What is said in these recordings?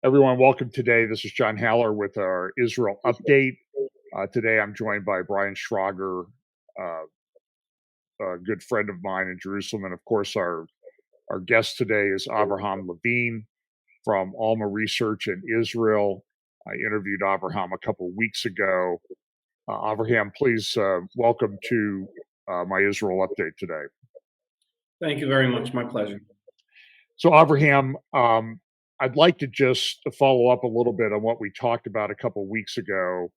Everyone, welcome today. This is John Haller with our Israel update. Today I'm joined by Brian Schrauger, a good friend of mine in Jerusalem. And of course, our guest today is Avraham Levine from Alma Research in Israel. I interviewed Avraham a couple of weeks ago. Avraham, please welcome to my Israel update today. Thank you very much. My pleasure. So, Avraham, I'd like to just follow up a little bit on what we talked about a couple of weeks ago.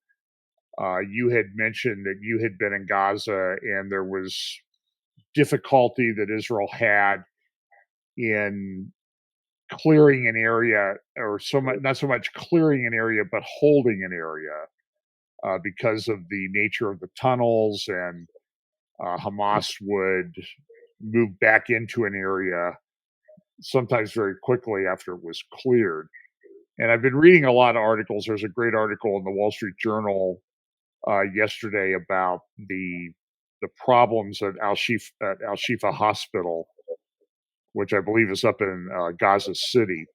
You had mentioned that you had been in Gaza and there was difficulty that Israel had in clearing an area, or not so much clearing an area, but holding an area because of the nature of the tunnels, and Hamas would move back into an area sometimes very quickly after it was cleared. And I've been reading a lot of articles. There's a great article in the Wall Street Journal yesterday about the problems at Al-Shifa Hospital, which I believe is up in Gaza City,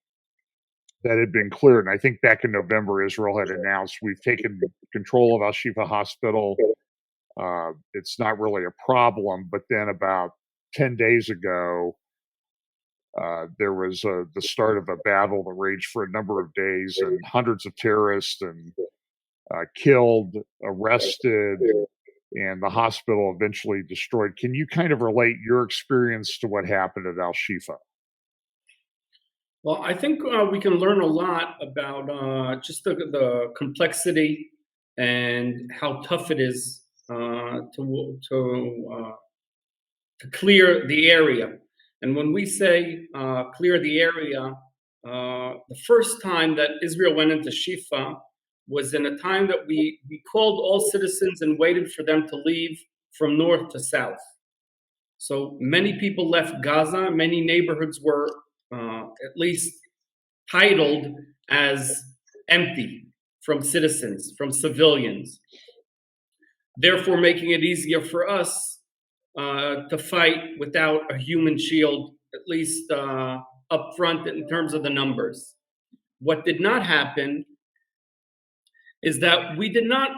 that had been cleared. And I think back in November, Israel had announced, we've taken control of Al-Shifa Hospital. It's not really a problem. But then about 10 days ago, there was the start of a battle that raged for a number of days, and hundreds of terrorists and killed, arrested, and the hospital eventually destroyed. Can you kind of relate your experience to what happened at Al-Shifa? Well, I think we can learn a lot about just the complexity and how tough it is to clear the area. And when we say clear the area, the first time that Israel went into Shifa was in a time that we called all citizens and waited for them to leave from north to south. So many people left Gaza. Many neighborhoods were at least titled as empty from citizens, from civilians, therefore making it easier for us to fight without a human shield, at least up front in terms of the numbers. What did not happen is that we did not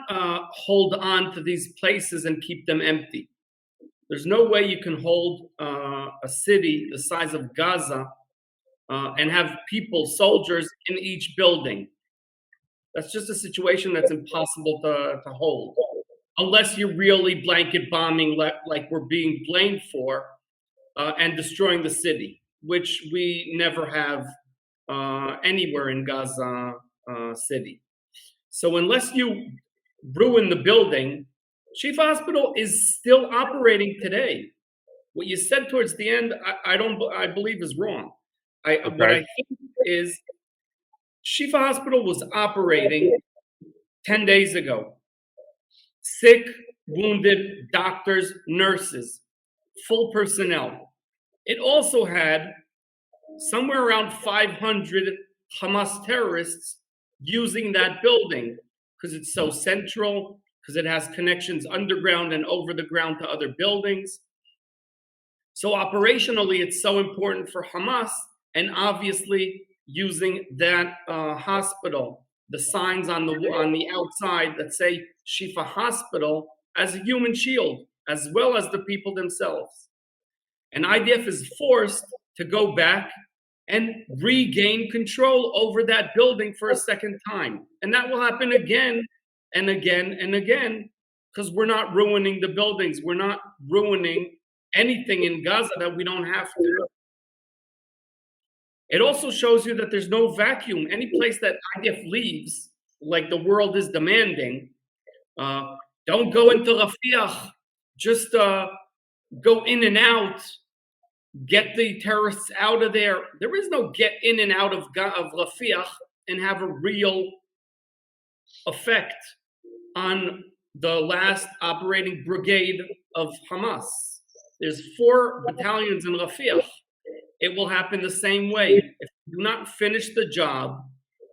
hold on to these places and keep them empty. There's no way you can hold a city the size of Gaza and have people, soldiers, in each building. That's just a situation that's impossible to hold, unless you're really blanket bombing like we're being blamed for and destroying the city, which we never have anywhere in Gaza City. So unless you ruin the building, Shifa Hospital is still operating today. What you said towards the end, I believe is wrong. Okay. What I think is Shifa Hospital was operating 10 days ago. Sick, wounded, doctors, nurses, full personnel. It also had somewhere around 500 Hamas terrorists using that building because it's so central, because it has connections underground and over the ground to other buildings. So operationally, it's so important for Hamas, and obviously using that hospital, the signs on the outside that say Shifa Hospital, as a human shield, as well as the people themselves. And IDF is forced to go back and regain control over that building for a second time. And that will happen again and again and again, because we're not ruining the buildings. We're not ruining anything in Gaza that we don't have to. It also shows you that there's no vacuum. Any place that IDF leaves, like the world is demanding, don't go into Rafah, just go in and out, get the terrorists out of there. There is no get in and out of Rafah and have a real effect on the last operating brigade of Hamas. There's 4 battalions in Rafah. It will happen the same way. If you do not finish the job,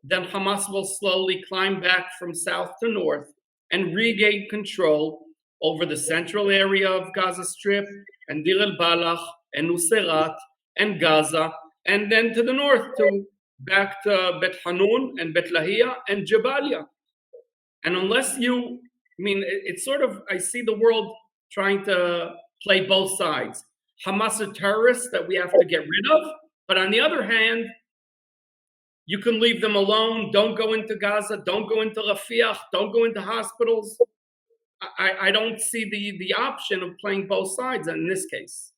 then Hamas will slowly climb back from south to north and regain control over the central area of Gaza Strip and Deir el-Balach and Nuseirat and Gaza, and then to the north to back to Bet Hanun and Bet Lahia and Jabalia. And unless you, it's sort of, I see the world trying to play both sides. Hamas are terrorists that we have to get rid of, but on the other hand, you can leave them alone. Don't go into Gaza. Don't go into Rafiah. Don't go into hospitals. I don't see the option of playing both sides in this case.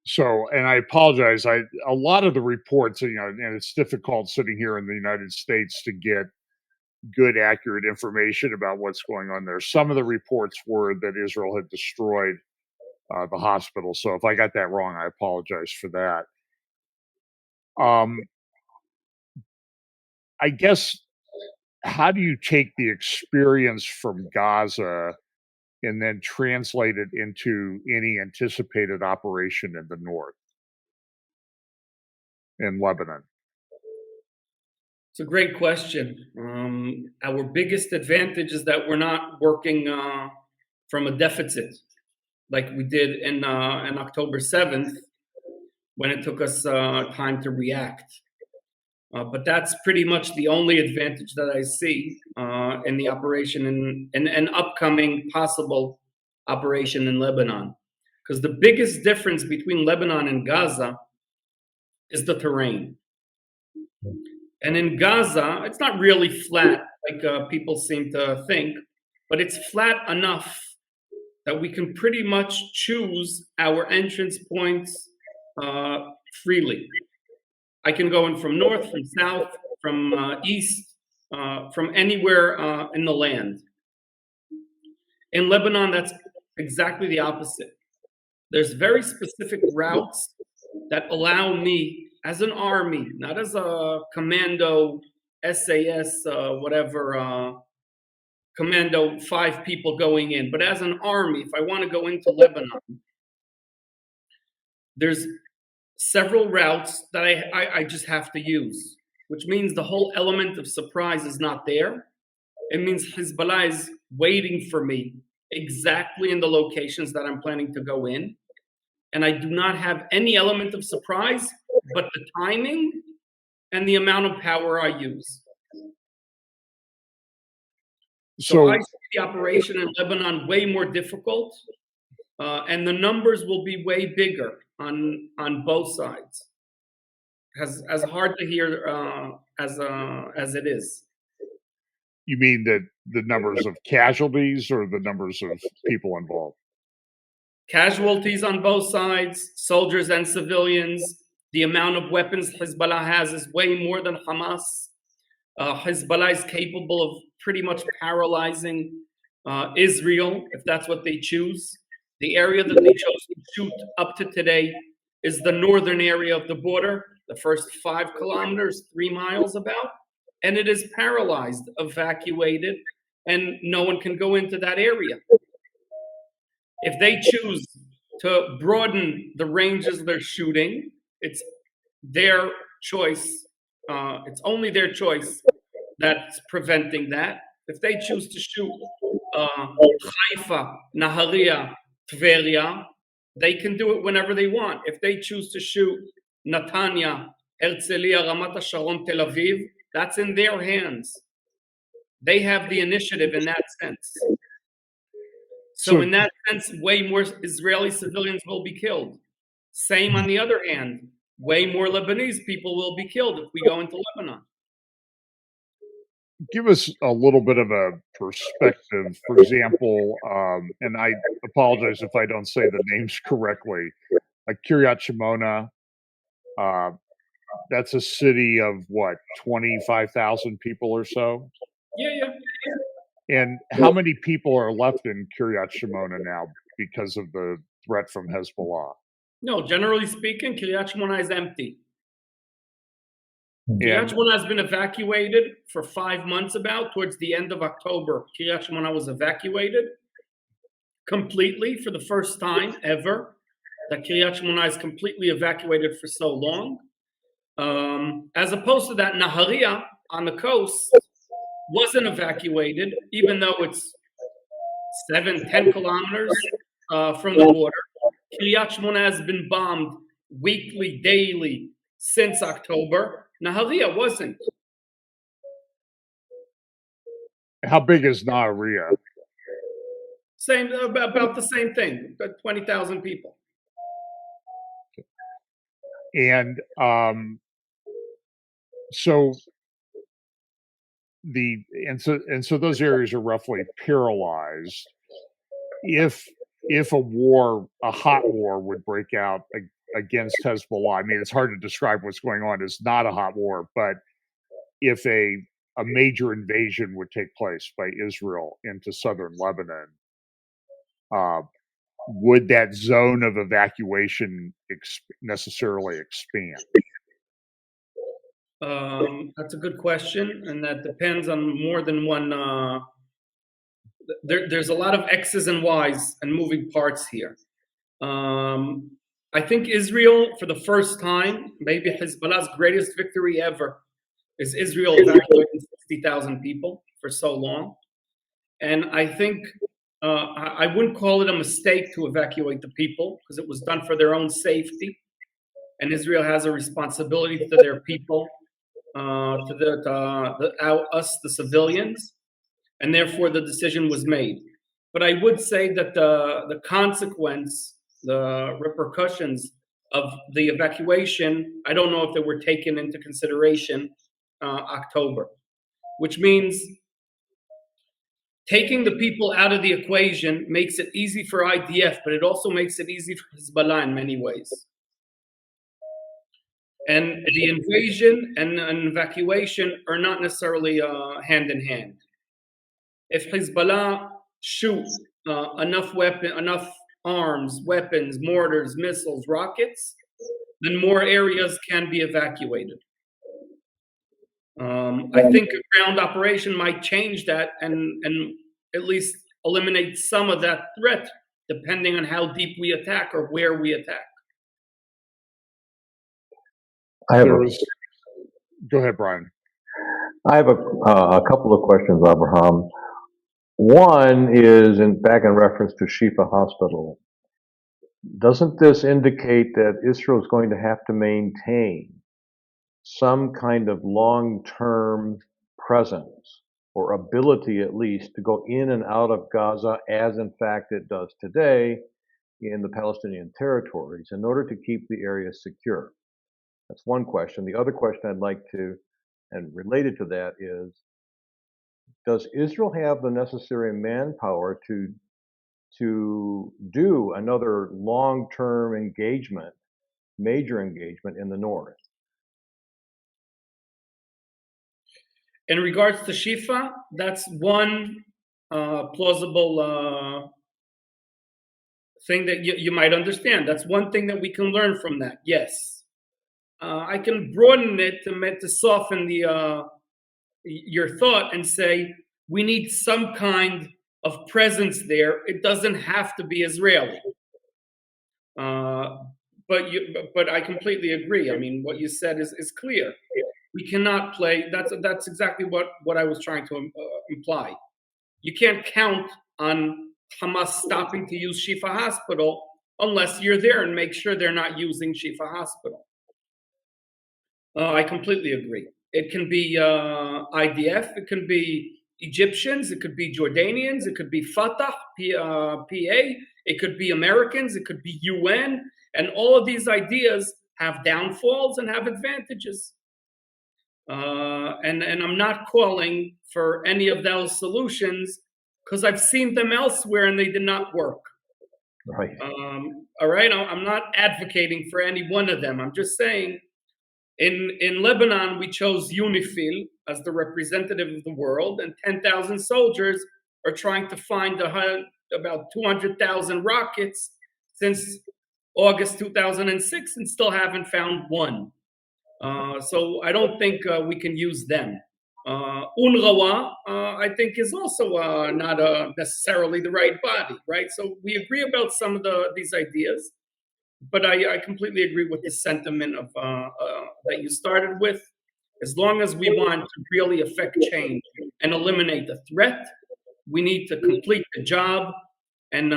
So, and I apologize. A lot of the reports, and it's difficult sitting here in the United States to get good, accurate information about what's going on there. Some of the reports were that Israel had destroyed the hospital. So if I got that wrong, I apologize for that. I guess, how do you take the experience from Gaza and then translate it into any anticipated operation in the north, in Lebanon? It's a great question. Our biggest advantage is that we're not working from a deficit like we did in October 7th, when it took us time to react. But that's pretty much the only advantage that I see in the operation, in an upcoming possible operation in Lebanon. Because the biggest difference between Lebanon and Gaza is the terrain. And in Gaza, it's not really flat like people seem to think, but it's flat enough that we can pretty much choose our entrance points freely. I can go in from north, from south, from east, from anywhere in the land. In Lebanon, that's exactly the opposite. There's very specific routes that allow me, as an army, not as a commando, SAS, whatever, commando, 5 people going in, but as an army, if I want to go into Lebanon, there's several routes that I just have to use, which means the whole element of surprise is not there. It means Hezbollah is waiting for me exactly in the locations that I'm planning to go in. And I do not have any element of surprise, but the timing and the amount of power I use. So I see the operation in Lebanon way more difficult, and the numbers will be way bigger on both sides. As hard to hear as it is. You mean that the numbers of casualties or the numbers of people involved? Casualties on both sides, soldiers and civilians. The amount of weapons Hezbollah has is way more than Hamas. Hezbollah is capable of pretty much paralyzing Israel, if that's what they choose. The area that they chose to shoot up to today is the northern area of the border, the first 5 kilometers, 3 miles about, and it is paralyzed, evacuated, and no one can go into that area. If they choose to broaden the ranges they're shooting, it's their choice. It's only their choice that's preventing that. If they choose to shoot Haifa, Nahariya, Tveria, they can do it whenever they want. If they choose to shoot Netanya, Herzliya, Ramat HaSharon, Tel Aviv, that's in their hands. They have the initiative in that sense. So in that sense, way more Israeli civilians will be killed. Same on the other hand, way more Lebanese people will be killed if we go into Lebanon. Give us a little bit of a perspective. For example, and I apologize if I don't say the names correctly, like Kiryat Shimona, that's a city of what, 25,000 people or so? Yeah. And how many people are left in Kiryat Shimona now because of the threat from Hezbollah? No, generally speaking, Kiryat Shimona is empty. Kiryat Shimona has been evacuated for 5 months about. Towards the end of October, Kiryat Shimona was evacuated completely for the first time ever. That Kiryat Shimona is completely evacuated for so long. As opposed to that, Nahariya on the coast wasn't evacuated, even though it's 7-10 kilometers from the border. Kiryat Shimona has been bombed weekly, daily, since October. Nahariya wasn't. How big is Nahariya? Same, about the same thing, about 20,000 people. And so those areas are roughly paralyzed. If a hot war would break out against Hezbollah, I mean, it's hard to describe what's going on. It's not a hot war, but if a major invasion would take place by Israel into southern Lebanon, would that zone of evacuation necessarily expand? That's a good question, and that depends on more than one. There's a lot of X's and Y's and moving parts here. I think Israel, for the first time, maybe Hezbollah's greatest victory ever, is Israel evacuating 60,000 people for so long. And I think I wouldn't call it a mistake to evacuate the people, because it was done for their own safety. And Israel has a responsibility to their people, us, the civilians, and therefore the decision was made. But I would say that the consequence, the repercussions of the evacuation, I don't know if they were taken into consideration October, which means taking the people out of the equation makes it easy for IDF, but it also makes it easy for Hezbollah in many ways. And the invasion and evacuation are not necessarily hand in hand. If Hezbollah shoot enough arms, weapons, mortars, missiles, rockets, then more areas can be evacuated. I think a ground operation might change that and at least eliminate some of that threat, depending on how deep we attack or where we attack. Go ahead, Brian. I have a couple of questions, Avraham. One is back in reference to Shifa Hospital. Doesn't this indicate that Israel is going to have to maintain some kind of long-term presence or ability, at least, to go in and out of Gaza, as in fact it does today in the Palestinian territories, in order to keep the area secure? That's one question. The other question I'd like to, and related to that, is, does Israel have the necessary manpower to do another long-term engagement, major engagement in the north? In regards to Shifa, that's one plausible thing that you might understand. That's one thing that we can learn from that. Yes, I can broaden it to soften your thought and say we need some kind of presence there. It doesn't have to be Israeli. But I completely agree. I mean, what you said is clear. We cannot play. That's exactly what I was trying to imply. You can't count on Hamas stopping to use Shifa Hospital unless you're there and make sure they're not using Shifa Hospital. I completely agree. It can be IDF, it can be Egyptians, it could be Jordanians, it could be Fatah, PA, it could be Americans, it could be UN, and all of these ideas have downfalls and have advantages. And I'm not calling for any of those solutions, because I've seen them elsewhere and they did not work. Right. All right. I'm not advocating for any one of them. I'm just saying, in Lebanon, we chose UNIFIL as the representative of the world, and 10,000 soldiers are trying to find about 200,000 rockets since August 2006 and still haven't found one. So I don't think we can use them. UNRWA, I think, is also not necessarily the right body, right? So we agree about some of these ideas, but I completely agree with the sentiment of that you started with. As long as we want to really affect change and eliminate the threat, we need to complete the job and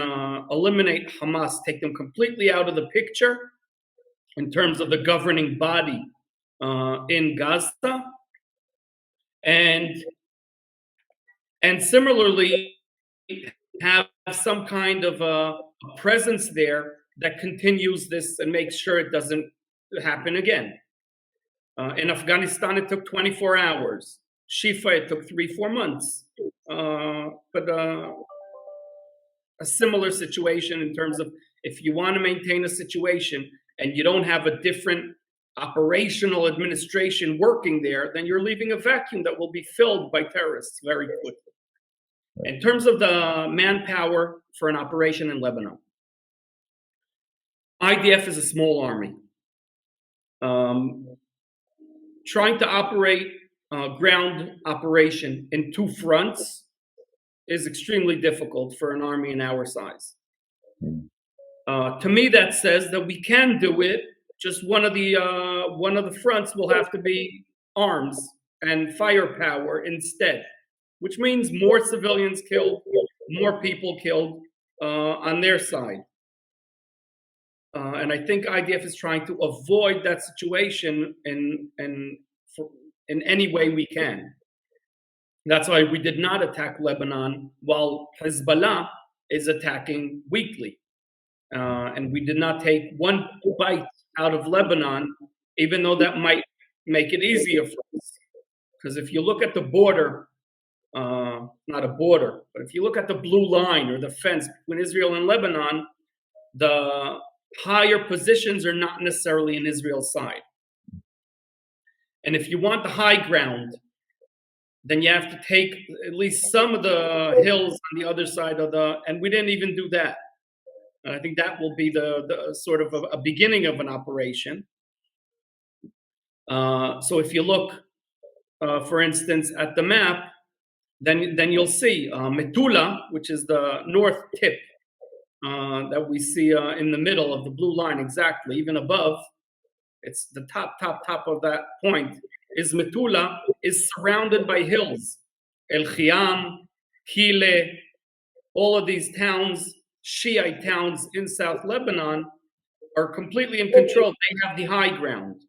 eliminate Hamas, take them completely out of the picture, in terms of the governing body in Gaza, and similarly have some kind of a presence there that continues this and makes sure it doesn't happen again. In Afghanistan, it took 24 hours. Shifa, it took 3-4 months. But a similar situation in terms of if you want to maintain a situation and you don't have a different operational administration working there, then you're leaving a vacuum that will be filled by terrorists very quickly. In terms of the manpower for an operation in Lebanon, IDF is a small army. Trying to operate ground operation in 2 fronts is extremely difficult for an army in our size. To me, that says that we can do it. Just one of the fronts will have to be arms and firepower instead, which means more civilians killed, more people killed on their side. And I think IDF is trying to avoid that situation in any way we can. That's why we did not attack Lebanon while Hezbollah is attacking weekly. And we did not take one bite out of Lebanon, even though that might make it easier for us. Because if you look at the border, not a border, but if you look at the blue line or the fence between Israel and Lebanon, the higher positions are not necessarily in Israel's side. And if you want the high ground, then you have to take at least some of the hills on the other side of and we didn't even do that. And I think that will be the sort of a beginning of an operation. So if you look, for instance, at the map, then you'll see Metula, which is the north tip that we see in the middle of the blue line exactly, even above. It's the top of that point. Is Metula is surrounded by hills. El Khiam, Kile, all of these towns, Shiite towns in South Lebanon, are completely in control. They have the high ground.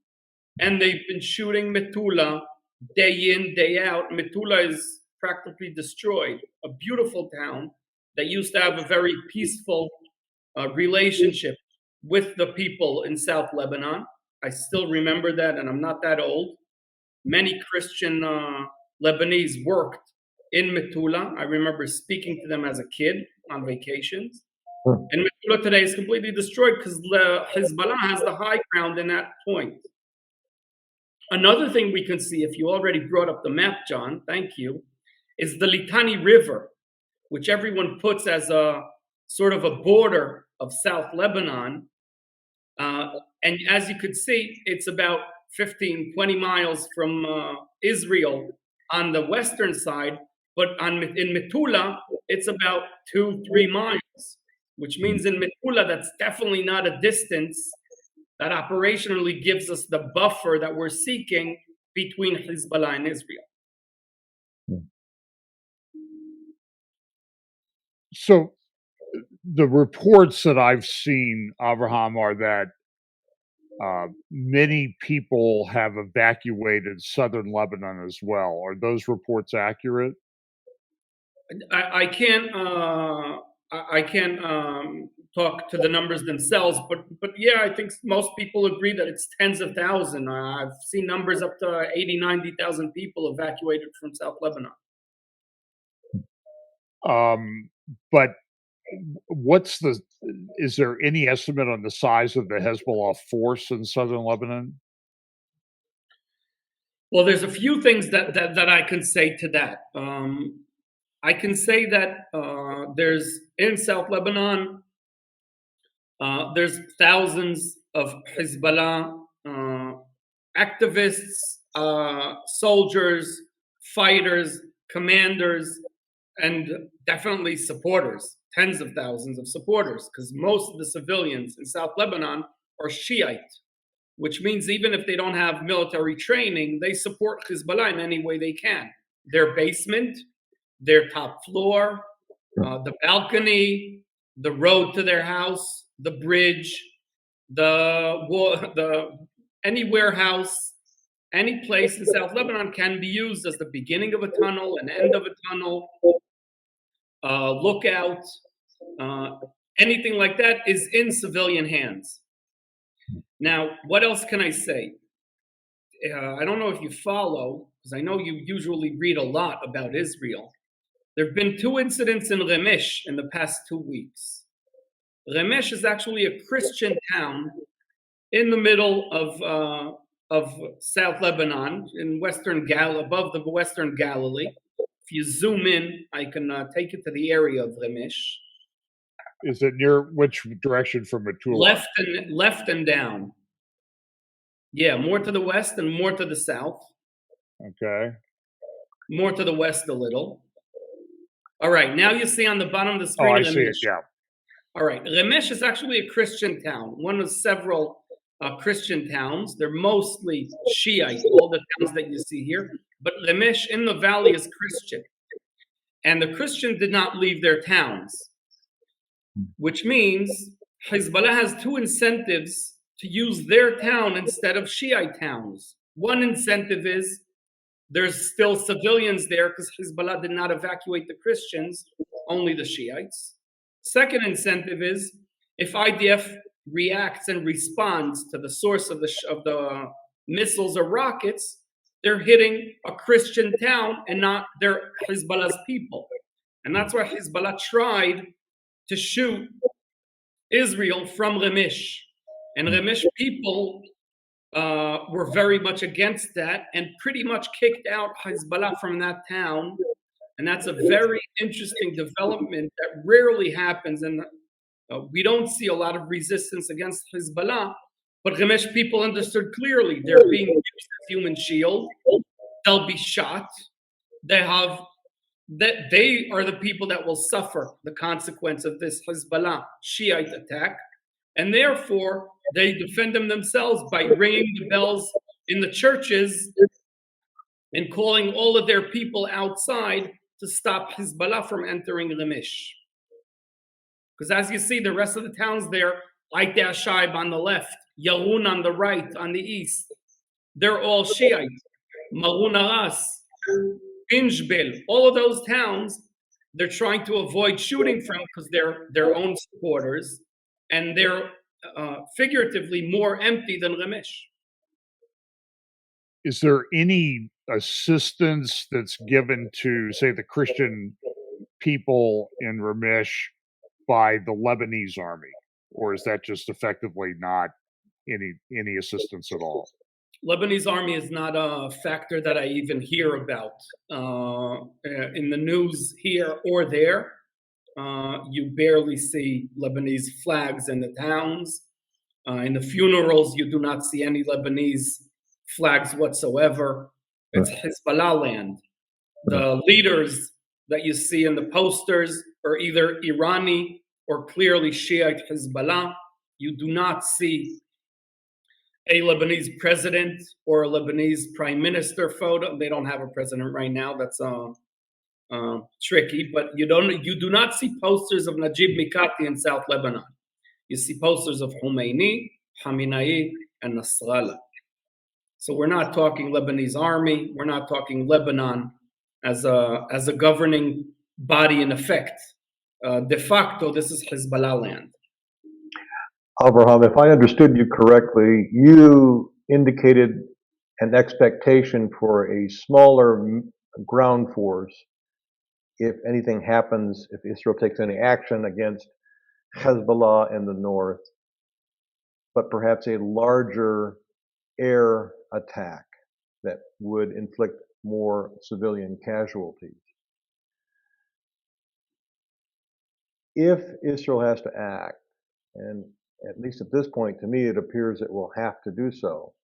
And they've been shooting Metula day in, day out. Metula is practically destroyed. A beautiful town that used to have a very peaceful relationship with the people in South Lebanon. I still remember that, and I'm not that old. Many Christian Lebanese worked in Metula. I remember speaking to them as a kid on vacations. And Metula today is completely destroyed because Hezbollah has the high ground in that point. Another thing we can see, if you already brought up the map, John, thank you, is the Litani River, which everyone puts as a sort of a border of South Lebanon. And as you could see, it's about 15, 20 miles from Israel on the western side, but in Metula, it's about 2-3 miles, which means in Metula, that's definitely not a distance that operationally gives us the buffer that we're seeking between Hezbollah and Israel. So the reports that I've seen, Avraham, are that many people have evacuated southern Lebanon as well. Are those reports accurate? I can't talk to the numbers themselves, but yeah, I think most people agree that it's tens of thousands. I've seen numbers up to 80, 90,000 people evacuated from South Lebanon. But is there any estimate on the size of the Hezbollah force in southern Lebanon? Well, there's a few things that I can say to that. I can say that there's in South Lebanon, there's thousands of Hezbollah activists, soldiers, fighters, commanders, and definitely supporters, tens of thousands of supporters, because most of the civilians in South Lebanon are Shiite, which means even if they don't have military training, they support Hezbollah in any way they can. Their basement, their top floor, the balcony, the road to their house, the bridge, any warehouse, any place in South Lebanon can be used as the beginning of a tunnel, an end of a tunnel, lookout, anything like that is in civilian hands. Now, what else can I say? I don't know if you follow, because I know you usually read a lot about Israel. There have been 2 incidents in Remesh in the past 2 weeks. Remesh is actually a Christian town in the middle of South Lebanon, in above the Western Galilee. If you zoom in, I can take you to the area of Remesh. Is it near which direction from Metula? Left and down. Yeah, more to the west and more to the south. Okay. More to the west a little. All right, now you see on the bottom of the Oh, screen. I see it. Yeah. All right, Remesh is actually a Christian town, one of several Christian towns. They're mostly Shiite, all the towns that you see here. But Remesh in the valley is Christian. And the Christians did not leave their towns, which means Hezbollah has 2 incentives to use their town instead of Shiite towns. One incentive is there's still civilians there because Hezbollah did not evacuate the Christians, only the Shiites. Second incentive is if IDF reacts and responds to the source of the missiles or rockets, they're hitting a Christian town and not their Hezbollah's people. And that's why Hezbollah tried to shoot Israel from Remesh. And Remesh people were very much against that and pretty much kicked out Hezbollah from that town. And that's a very interesting development that rarely happens. And we don't see a lot of resistance against Hezbollah. But Remesh people understood clearly they're being used as human shield. They'll be shot. They are the people that will suffer the consequence of this Hezbollah Shiite attack. And therefore, they defend themselves by ringing the bells in the churches and calling all of their people outside to stop Hezbollah from entering Remesh. Because as you see, the rest of the towns there, Ait Shaib on the left, Yarun on the right, on the east, they're all Shiite. Marun Aras, Injbel, all of those towns, they're trying to avoid shooting from because they're their own supporters, and they're figuratively more empty than Remesh. Is there any assistance that's given to, say, the Christian people in Ramesh by the Lebanese army, or is that just effectively not any assistance at all? Lebanese army is not a factor that I even hear about in the news here or there. You barely see Lebanese flags in the towns. In the funerals, you do not see any Lebanese flags whatsoever. It's Hezbollah land. The leaders that you see in the posters are either Irani or clearly Shiite Hezbollah. You do not see a Lebanese president or a Lebanese prime minister photo. They don't have a president right now. That's tricky, but you do not see posters of Najib Mikati in South Lebanon. You see posters of Khomeini, Khamenei, and Nasrallah. So we're not talking Lebanese army. We're not talking Lebanon as a governing body in effect. De facto, this is Hezbollah land. Avraham, if I understood you correctly, you indicated an expectation for a smaller ground force if anything happens, if Israel takes any action against Hezbollah in the north, but perhaps a larger air attack that would inflict more civilian casualties. If Israel has to act, and at least at this point, to me, it appears it will have to do so,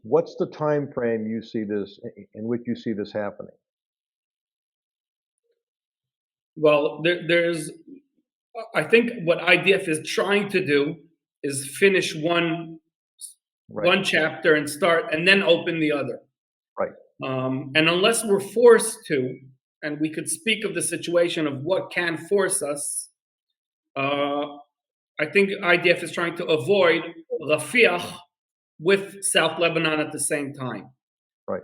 what's the time frame you see this, in which you see this happening? Well, there's, I think what IDF is trying to do is finish one chapter and start, and then open the other. Right. And unless we're forced to, and we could speak of the situation of what can force us, I I think IDF is trying to avoid Rafiah with South Lebanon at the same time. Right.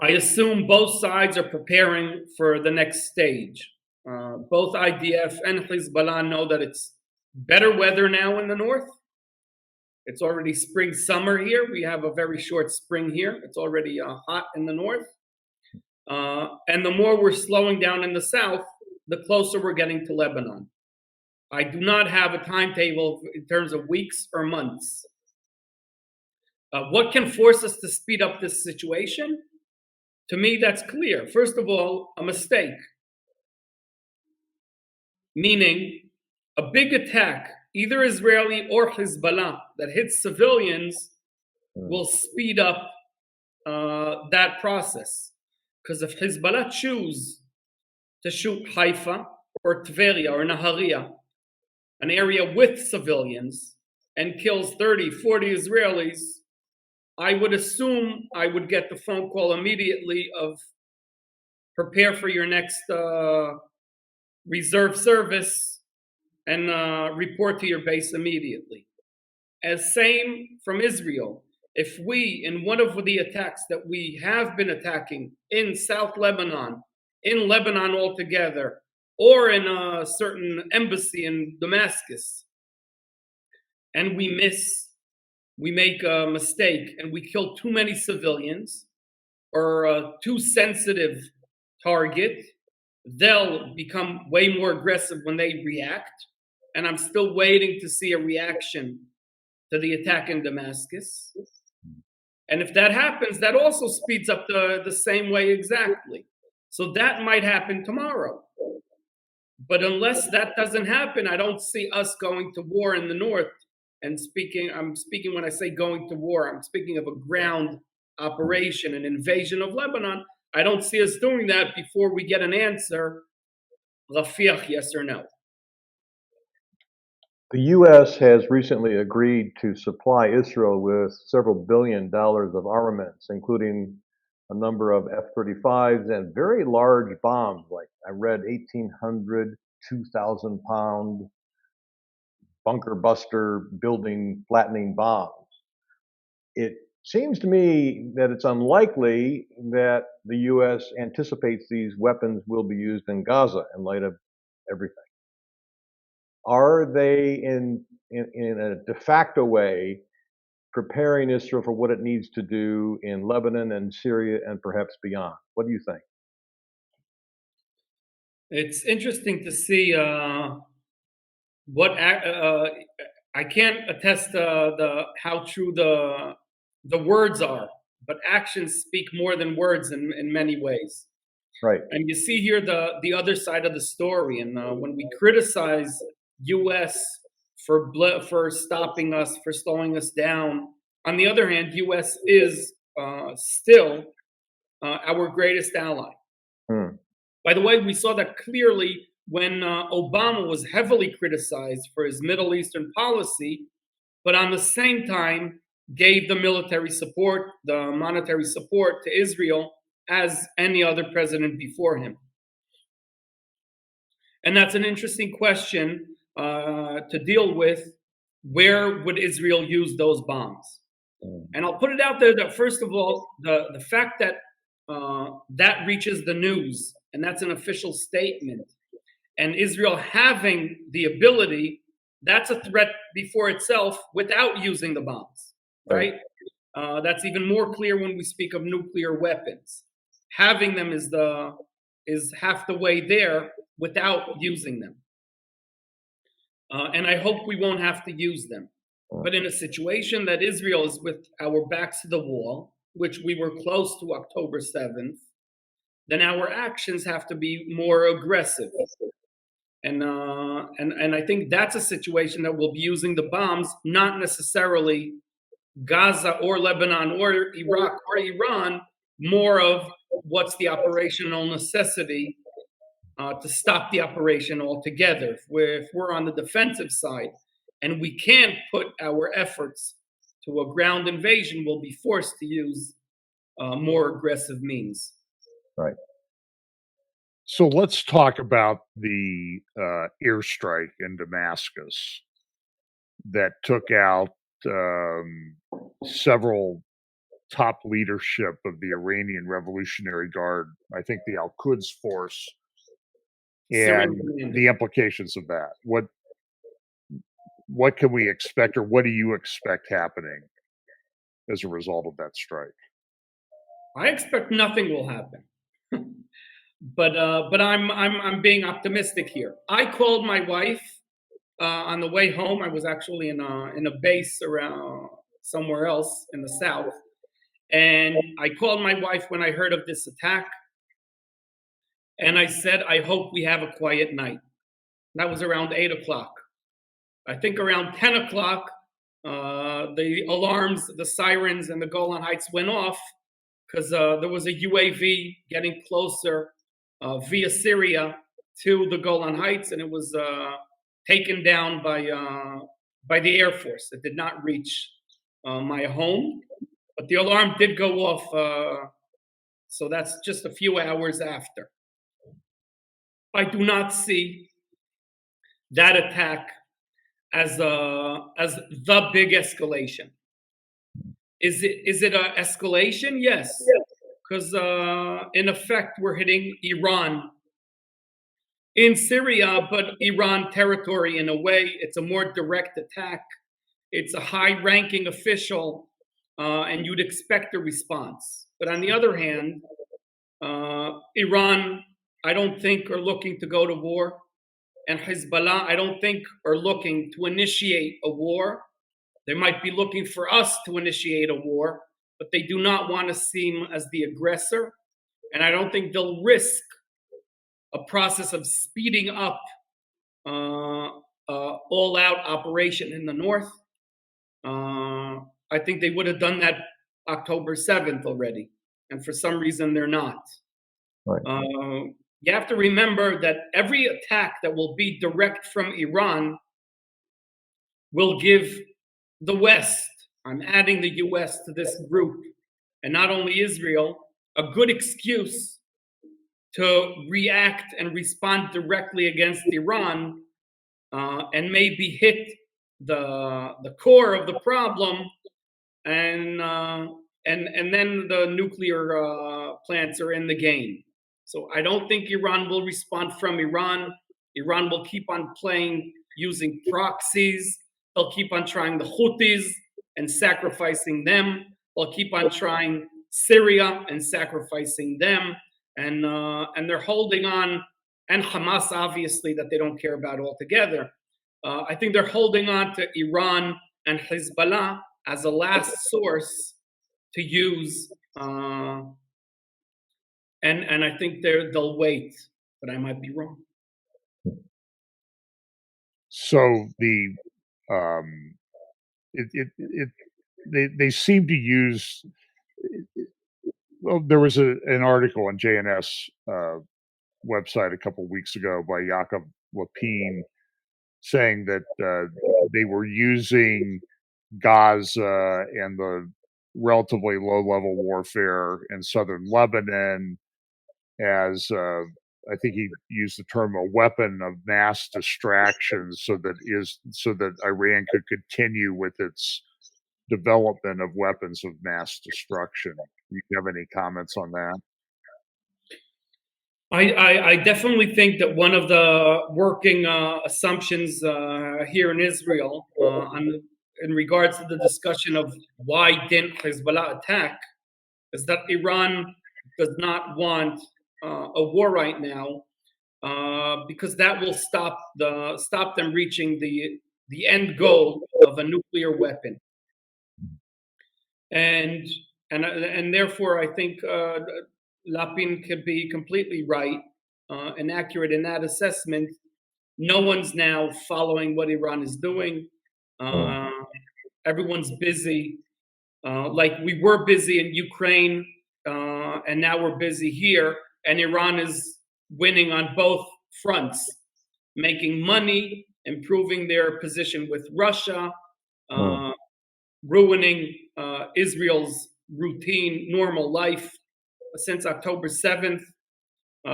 I assume both sides are preparing for the next stage. Both IDF and Hezbollah know that it's better weather now in the north. It's already spring, summer here. We have a very short spring here. It's already hot in the north. And the more we're slowing down in the south, the closer we're getting to Lebanon. I do not have a timetable in terms of weeks or months. What can force us to speed up this situation? To me, that's clear. First of all, a mistake. Meaning, a big attack, either Israeli or Hezbollah, that hits civilians will speed up that process. Because if Hezbollah choose to shoot Haifa or Tveria or Nahariya, an area with civilians, and kills 30, 40 Israelis, I would assume I would get the phone call immediately of prepare for your next reserve service and report to your base immediately. As same from Israel. If we, in one of the attacks that we have been attacking in South Lebanon, in Lebanon altogether, or in a certain embassy in Damascus, and we make a mistake and we kill too many civilians or a too sensitive target, they'll become way more aggressive when they react. And I'm still waiting to see a reaction to the attack in Damascus. And if that happens, that also speeds up the same way exactly. So that might happen tomorrow. But unless that doesn't happen, I don't see us going to war in the north. And I'm speaking when I say going to war, I'm speaking of a ground operation, an invasion of Lebanon. I don't see us doing that before we get an answer, Rafiah, yes or no. The U.S. has recently agreed to supply Israel with several $1 billion of armaments, including a number of F-35s and very large bombs, like I read 1,800, 2,000-pound bunker buster building flattening bombs. It seems to me that it's unlikely that the U.S. anticipates these weapons will be used in Gaza in light of everything. Are they in a de facto way preparing Israel for what it needs to do in Lebanon and Syria and perhaps beyond? What do you think? It's interesting to see what I can't attest how true the words are, but actions speak more than words in many ways. Right. And you see here the other side of the story. And when we criticize U.S. for stopping us, for slowing us down, on the other hand, U.S. is still our greatest ally. By the way, we saw that clearly when Obama was heavily criticized for his Middle Eastern policy, but on the same time gave the military support, the monetary support to Israel as any other president before him. And that's an interesting question to deal with. Where would Israel use those bombs? And I'll put it out there that, first of all, the fact that that reaches the news, and that's an official statement, and Israel having the ability, that's a threat before itself without using the bombs, right? That's even more clear when we speak of nuclear weapons. Having them is half the way there without using them. And I hope we won't have to use them. But in a situation that Israel is with our backs to the wall, which we were close to October 7th, then our actions have to be more aggressive. And I think that's a situation that we'll be using the bombs, not necessarily Gaza or Lebanon or Iraq or Iran, more of what's the operational necessity to stop the operation altogether. If we're on the defensive side and we can't put our efforts to a ground invasion, we'll be forced to use more aggressive means. Right. So let's talk about the airstrike in Damascus that took out several top leadership of the Iranian Revolutionary Guard, I think the Al Quds force, Syrian and commander. the implications of that. What can we expect, or what do you expect happening as a result of that strike? I expect nothing will happen. But I'm being optimistic here. I called my wife on the way home. I was actually in a base around somewhere else in the south, and I called my wife when I heard of this attack, and I said, I hope we have a quiet night. That was around 8 o'clock. I think around 10 o'clock, the alarms, the sirens, and the Golan Heights went off because there was a UAV getting closer via Syria to the Golan Heights, and it was taken down by the Air Force. It did not reach my home, but the alarm did go off. So that's just a few hours after. I do not see that attack as the big escalation. Is it an escalation? Yes, because in effect we're hitting Iran in Syria, but Iran territory in a way. It's a more direct attack. It's a high-ranking official, and you'd expect a response. But on the other hand, Iran, I don't think are looking to go to war, and Hezbollah, I don't think are looking to initiate a war. They might be looking for us to initiate a war, but they do not want to seem as the aggressor. And I don't think they'll risk a process of speeding up all-out operation in the north. I think they would have done that October 7th already, and for some reason they're not. Right. You have to remember that every attack that will be direct from Iran will give the West, I'm adding the US to this group, and not only Israel, a good excuse to react and respond directly against Iran, and maybe hit the core of the problem, and then the nuclear plants are in the game. So I don't think Iran will respond from Iran. Iran will keep on playing using proxies. They'll keep on trying the Houthis and sacrificing them. They'll keep on trying Syria and sacrificing them. And they're holding on, and Hamas, obviously, that they don't care about altogether. I think they're holding on to Iran and Hezbollah as a last source to use. And I think they'll wait, but I might be wrong. So they seem to use. Well, there was an article on JNS website a couple of weeks ago by Jacob Lapine saying that they were using Gaza and the relatively low-level warfare in southern Lebanon as I think he used the term a weapon of mass distraction, so that Iran could continue with its development of weapons of mass destruction. Do you have any comments on that? I definitely think that one of the working assumptions here in Israel in regards to the discussion of why didn't Hezbollah attack is that Iran does not want a war right now because that will stop them reaching the end goal of a nuclear weapon, and therefore I think Lapin could be completely right and accurate in that assessment. No one's now following what Iran is doing. Everyone's busy, like we were busy in Ukraine, and now we're busy here. And Iran is winning on both fronts, making money, improving their position with Russia, ruining Israel's routine, normal life since October 7th.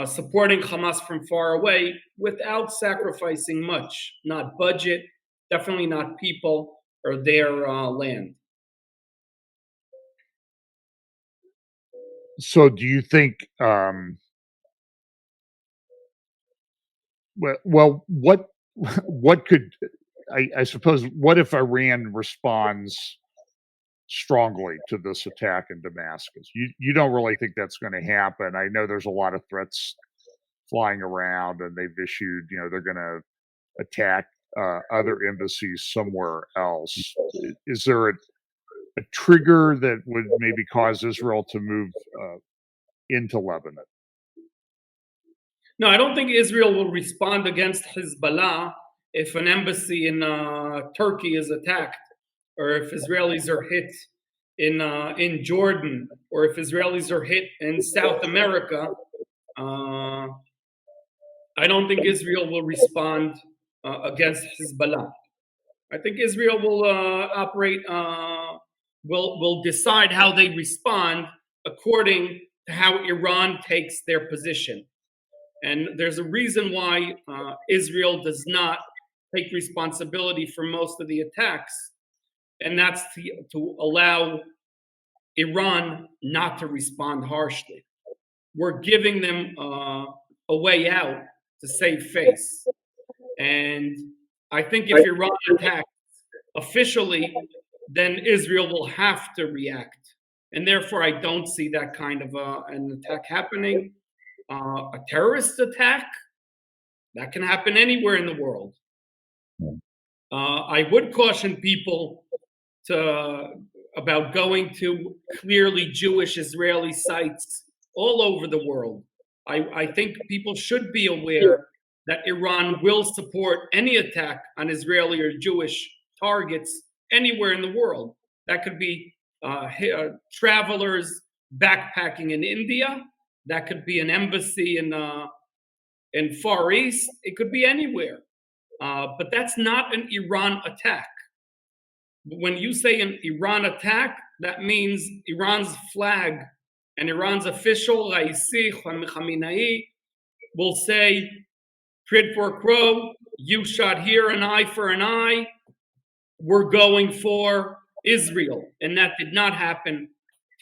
supporting Hamas from far away without sacrificing much, not budget, definitely not people or their land. So do you think, well, what could, I suppose, what if Iran responds strongly to this attack in Damascus? You don't really think that's going to happen. I know there's a lot of threats flying around, and they've issued, they're going to attack other embassies somewhere else. Is there a trigger that would maybe cause Israel to move into Lebanon? No, I don't think Israel will respond against Hezbollah if an embassy in Turkey is attacked, or if Israelis are hit in Jordan, or if Israelis are hit in South America. I don't think Israel will respond against Hezbollah. I think Israel will operate, will decide how they respond according to how Iran takes their position. And there's a reason why Israel does not take responsibility for most of the attacks, and that's to allow Iran not to respond harshly. We're giving them a way out to save face. And I think if Iran attacks officially, then Israel will have to react. And therefore, I don't see that kind of an attack happening. A terrorist attack, that can happen anywhere in the world. I would caution people about going to clearly Jewish Israeli sites all over the world. I think people should be aware that Iran will support any attack on Israeli or Jewish targets anywhere in the world. That could be travelers backpacking in India. That could be an embassy in Far East. It could be anywhere. But that's not an Iran attack. When you say an Iran attack, that means Iran's flag and Iran's official, Raisi Khamenei, will say, quid pro quo, you shot here, an eye for an eye. We're going for Israel. And that did not happen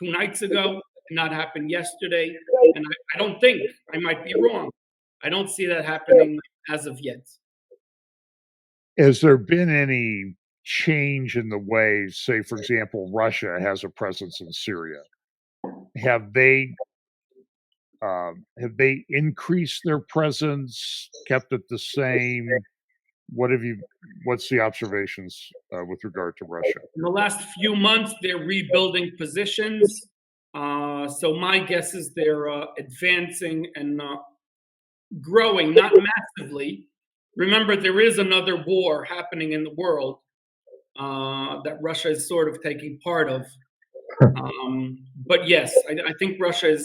2 nights ago, did not happen yesterday. And I don't think, I might be wrong, I don't see that happening as of yet. Has there been any change in the way, say, for example, Russia has a presence in Syria? Have they increased their presence, kept it the same? What's the observations with regard to Russia? In the last few months, they're rebuilding positions. So my guess is they're advancing and growing, not massively. Remember, there is another war happening in the world that Russia is sort of taking part of. But yes, I think Russia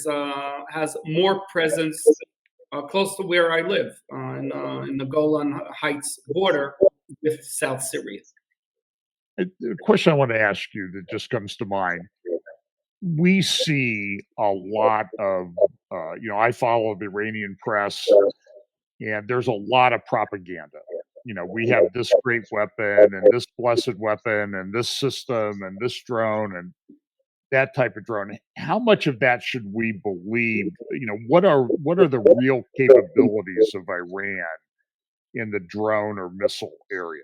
has more presence close to where I live, in the Golan Heights border with South Syria. A question I want to ask you that just comes to mind. We see a lot of, I follow the Iranian press, and there's a lot of propaganda. We have this great weapon and this blessed weapon and this system and this drone and that type of drone. How much of that should we believe? What are the real capabilities of Iran in the drone or missile area?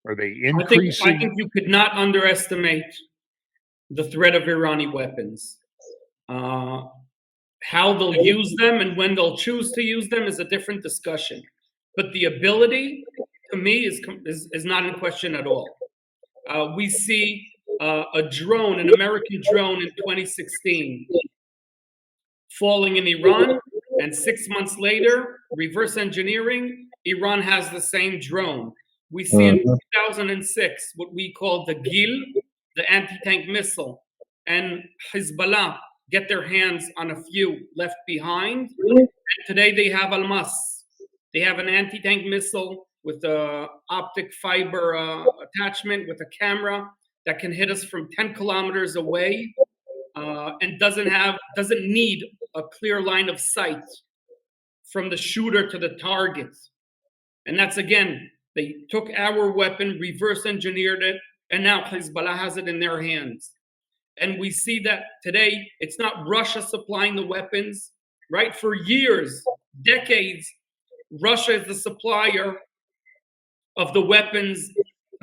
Are they increasing? I think you could not underestimate the threat of Iranian weapons. How they'll use them and when they'll choose to use them is a different discussion. But the ability, to me, is not in question at all. We see a drone, an American drone in 2016, falling in Iran, and 6 months later, reverse engineering, Iran has the same drone. We see in 2006 what we call the GIL, the anti-tank missile, and Hezbollah get their hands on a few left behind. And today they have Almas. They have an anti-tank missile with a optic fiber attachment with a camera that can hit us from 10 kilometers away, and doesn't need a clear line of sight from the shooter to the target. And that's, again, they took our weapon, reverse engineered it, and now Hezbollah has it in their hands. And we see that today, it's not Russia supplying the weapons, right? For years, decades, Russia is the supplier of the weapons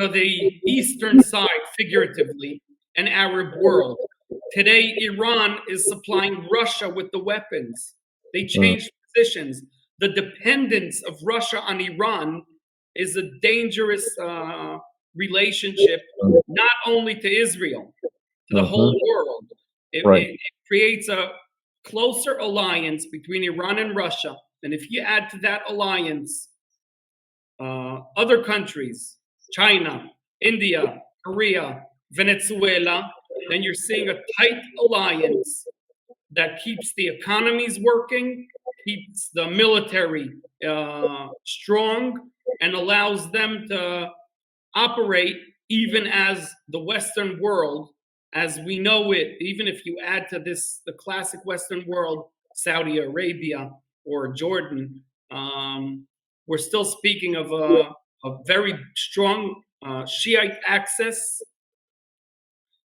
to the eastern side, figuratively, and Arab world. Today, Iran is supplying Russia with the weapons. They changed positions. The dependence of Russia on Iran is a dangerous relationship, not only to Israel, to the whole world. It creates a closer alliance between Iran and Russia. And if you add to that alliance other countries, China, India, Korea, Venezuela, then you're seeing a tight alliance that keeps the economies working, keeps the military strong, and allows them to operate even as the Western world, as we know it, even if you add to this the classic Western world, Saudi Arabia or Jordan, we're still speaking of a very strong Shiite axis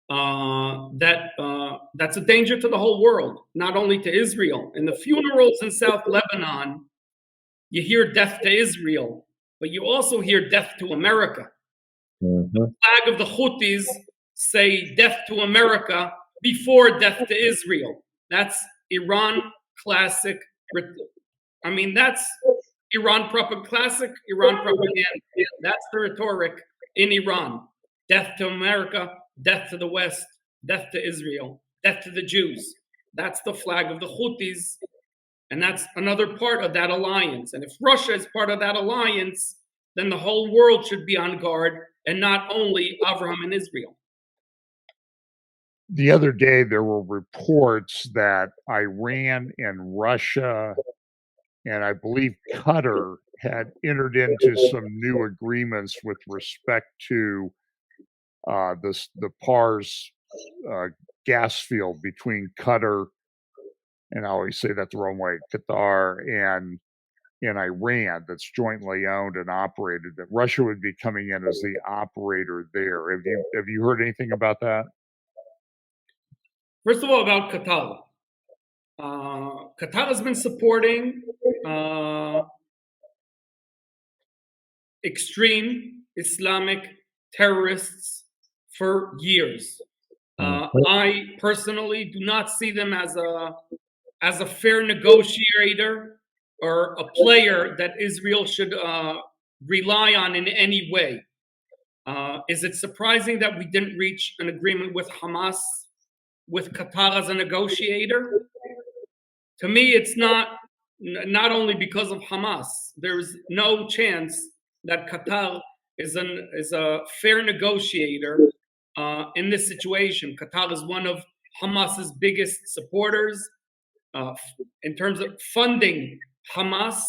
that's a danger to the whole world, not only to Israel. In the funerals in South Lebanon, you hear death to Israel, but you also hear death to America. The flag of the Houthis say death to America before death to Israel. That's Iran classic. I mean, that's Iran classic Iran propaganda. That's the rhetoric in Iran. Death to America, death to the West, death to Israel, death to the Jews. That's the flag of the Houthis, and that's another part of that alliance. And if Russia is part of that alliance, then the whole world should be on guard, and not only Avraham and Israel. The other day, there were reports that Iran and Russia, and I believe Qatar, had entered into some new agreements with respect to the Pars gas field between Qatar, and I always say that the wrong way, Qatar and Iran, that's jointly owned and operated, that Russia would be coming in as the operator there. Have you heard anything about that? First of all, about Qatar. Qatar has been supporting extreme Islamic terrorists for years. I personally do not see them as a fair negotiator or a player that Israel should rely on in any way. Is it surprising that we didn't reach an agreement with Hamas, with Qatar as a negotiator? To me, it's not only because of Hamas. There's no chance that Qatar is a fair negotiator in this situation. Qatar is one of Hamas's biggest supporters in terms of funding Hamas.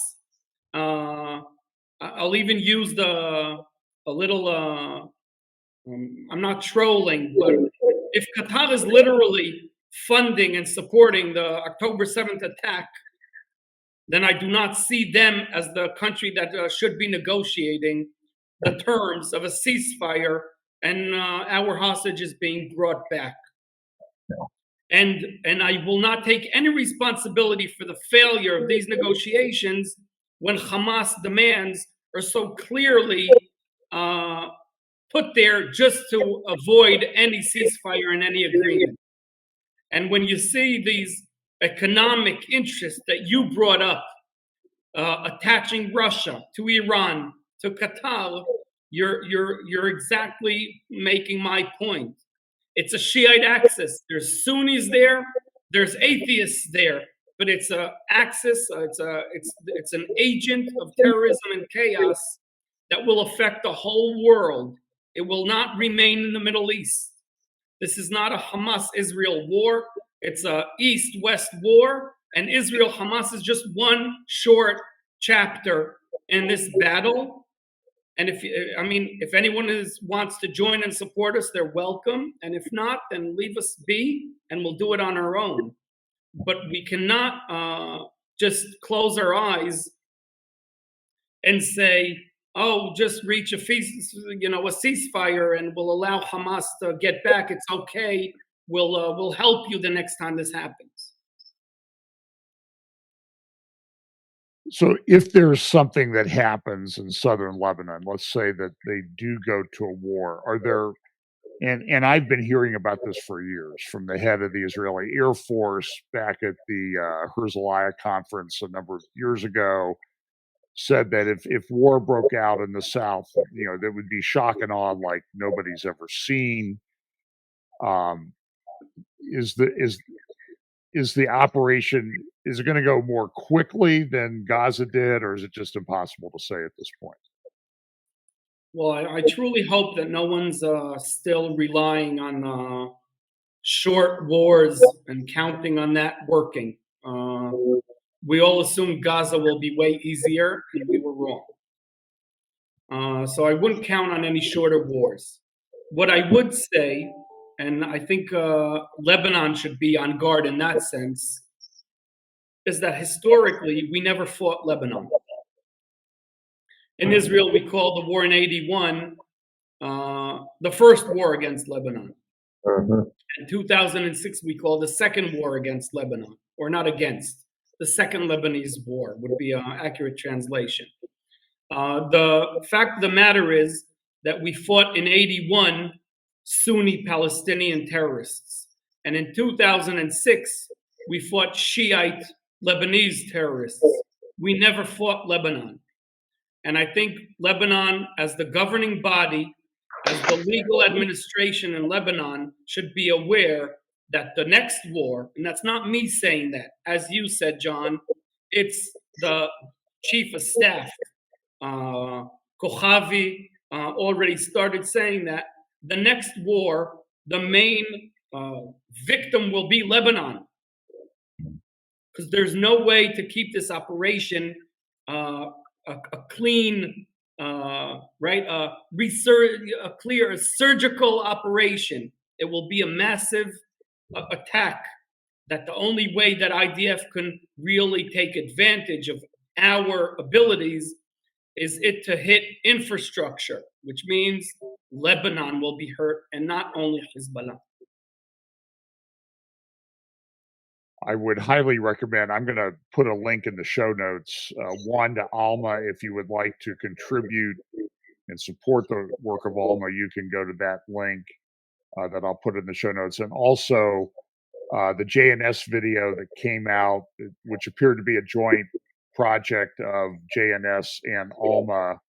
I'll even use I'm not trolling, but if Qatar is literally funding and supporting the October 7th attack, then I do not see them as the country that should be negotiating the terms of a ceasefire and our hostages being brought back. And I will not take any responsibility for the failure of these negotiations when Hamas demands are so clearly put there just to avoid any ceasefire and any agreement. And when you see these economic interests that you brought up, attaching Russia to Iran, to Qatar, you're exactly making my point. It's a Shiite axis. There's Sunnis there, there's atheists there, but it's an axis. It's an agent of terrorism and chaos that will affect the whole world. It will not remain in the Middle East. This is not a Hamas-Israel war. It's a East-West war, and Israel-Hamas is just one short chapter in this battle. And if anyone wants to join and support us, they're welcome. And if not, then leave us be, and we'll do it on our own. but we cannot just close our eyes and say, "Oh, just reach a ceasefire, and we'll allow Hamas to get back. It's okay. We'll help you the next time this happens." So if there's something that happens in southern Lebanon, let's say that they do go to a war, are there and I've been hearing about this for years from the head of the Israeli Air Force back at the Herzliya conference a number of years ago, said that if war broke out in the south, there would be shock and awe like nobody's ever seen. Um, is the operation, is it going to go more quickly than Gaza did, or is it just impossible to say at this point? Well, I truly hope that no one's still relying on short wars and counting on that working. We all assumed Gaza will be way easier, and we were wrong. So I wouldn't count on any shorter wars. What I would say, and I think Lebanon should be on guard in that sense, is that historically we never fought Lebanon. In Israel, we called the war in '81 the first war against Lebanon. In 2006, we called the second war against Lebanon, or not against. The second Lebanese war would be an accurate translation. The fact of the matter is that we fought in '81 Sunni Palestinian terrorists. And in 2006, we fought Shiite Lebanese terrorists. We never fought Lebanon. And I think Lebanon, as the governing body, as the legal administration in Lebanon, should be aware that the next war, and that's not me saying that, as you said, John, it's the chief of staff, Kochavi, already started saying that the next war, the main victim will be Lebanon. Because there's no way to keep this operation a clean, clear surgical operation. It will be a massive attack. That the only way that IDF can really take advantage of our abilities is it to hit infrastructure, which means Lebanon will be hurt, and not only Hezbollah. I would highly recommend, I'm going to put a link in the show notes, one to Alma. If you would like to contribute and support the work of Alma, you can go to that link that I'll put in the show notes. And also the JNS video that came out, which appeared to be a joint project of JNS and Alma,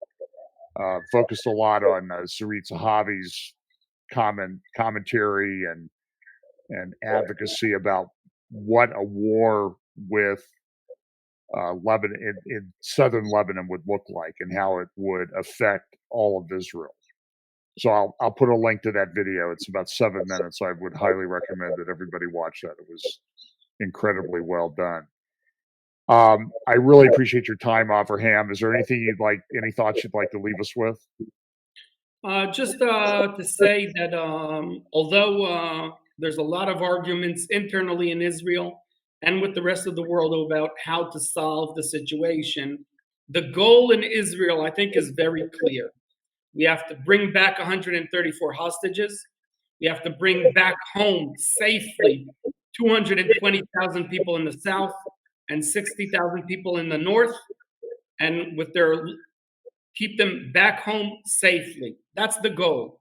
focused a lot on Sarit Zahavi's commentary and advocacy about what a war with Lebanon in southern Lebanon would look like and how it would affect all of Israel. So I'll put a link to that video. It's about 7 minutes. I would highly recommend that everybody watch that. It was incredibly well done. I really appreciate your time, Avraham. Is there anything any thoughts you'd like to leave us with? Just to say that although there's a lot of arguments internally in Israel and with the rest of the world about how to solve the situation, the goal in Israel, I think, is very clear. We have to bring back 134 hostages. We have to bring back home safely 220,000 people in the south and 60,000 people in the north, and keep them back home safely. That's the goal.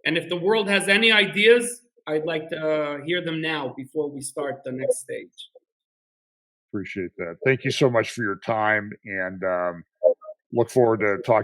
And if the world has any ideas, I'd like to hear them now before we start the next stage. Appreciate that. Thank you so much for your time, and look forward to talking